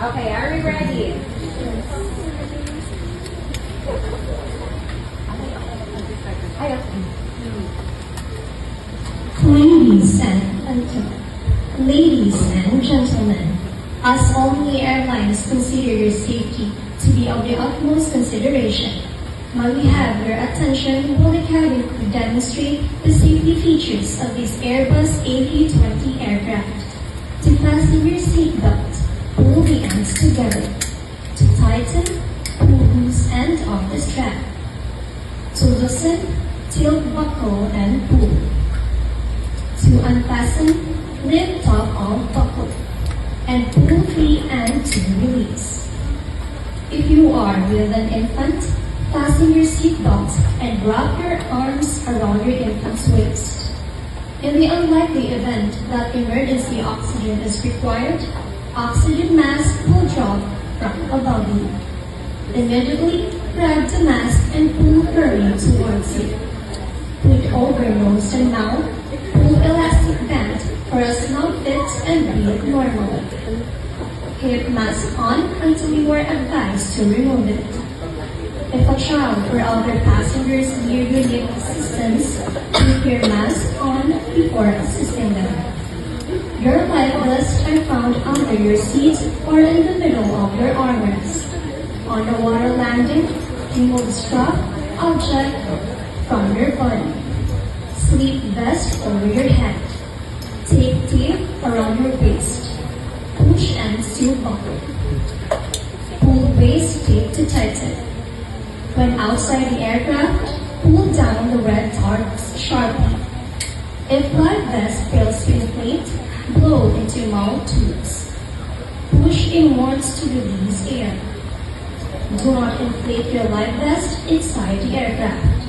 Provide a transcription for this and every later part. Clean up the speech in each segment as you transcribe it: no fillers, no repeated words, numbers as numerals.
Okay, are we ready? Ladies and gentlemen, as Omni Airlines consider your safety to be of the utmost consideration, may we have your attention while the cabin crew demonstrate the safety features of this Airbus A320 aircraft. To fasten your seatbelt, pull the ends together. To tighten, pull loose end of the strap. To loosen, tilt buckle and pull. To unfasten, lift top of buckle. And pull free end to release. If you are with an infant, fasten your seatbelt and wrap your arms around your infant's waist. In the unlikely event that emergency oxygen is required, oxygen mask will drop from above you. Immediately grab the mask and pull firmly towards you. Put over nose and mouth, pull elastic band for a snug fit and breathe normally. Keep mask on until you are advised to remove it. If a child or other passengers need you need assistance, keep your mask on before assisting them. Your life vests are found under your seat or in the middle of your armrest. On the water landing, remove strap object from your body. Sleep vest over your head. Take tape around your waist. Push and seal buckle. Pull waist tape to tighten. When outside the aircraft, pull down the red tarps sharply. If life vest fails to inflate, blow into mouth tubes. Push inwards to release air. Do not inflate your life vest inside the aircraft.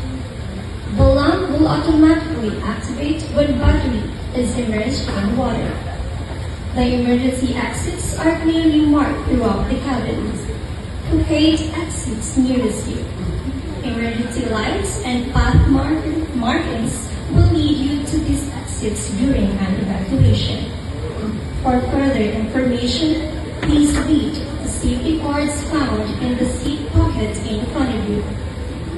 The lamp will automatically activate when battery is immersed in water. The emergency exits are clearly marked throughout the cabin. Locate exits nearest you. Emergency lights and path markings will lead you to these exits during an evacuation. For further information, please read the safety cards found in the seat pocket in front of you.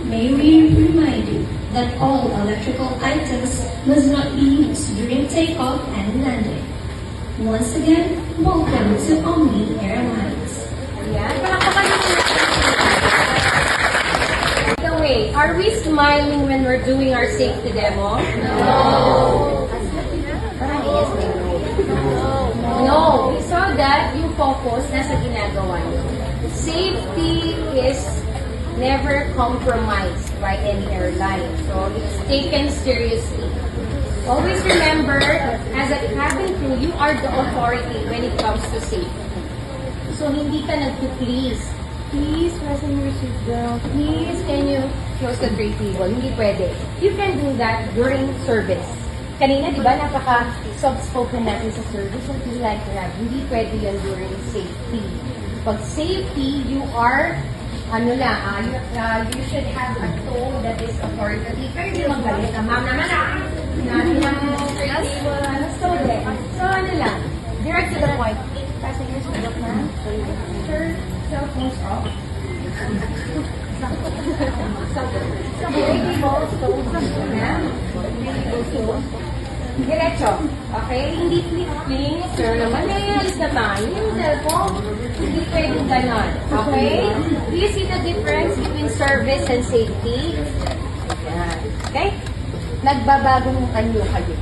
May we remind you that all electrical items must not be used during takeoff and landing. Once again, welcome to Omni Airlines. Yeah. By the way, are we smiling when we're doing our safety demo? No. No. We saw that you focus na sa ginagawa niyo. Safety is never compromised by any airline. So it's taken seriously. Always remember, as a cabin crew, you are the authority when it comes to safety. So hindi ka nagpo-please. Please, fasten your seatbelt. Please, can you close the tray table? Hindi pwede. You can do that during service. Kanina, di ba, napaka-soft-spoken natin sa service. Something like that. Hindi pwede yan during safety. Pag safety, you are you should have a tone that is authoritative. Pero hindi magalit. Ma'am naman natin ang so lang. Direct to the point. Passing your seatbelt, ma'am. Sure, cell phones off. Diretso. Okay? Hindi fling. Sir naman, alis na tayo. Yung cellphone, hindi pwedeng ganon. Okay? Do you see the difference between service and safety? Yan. Okay? Nagbabagong anyo kayo.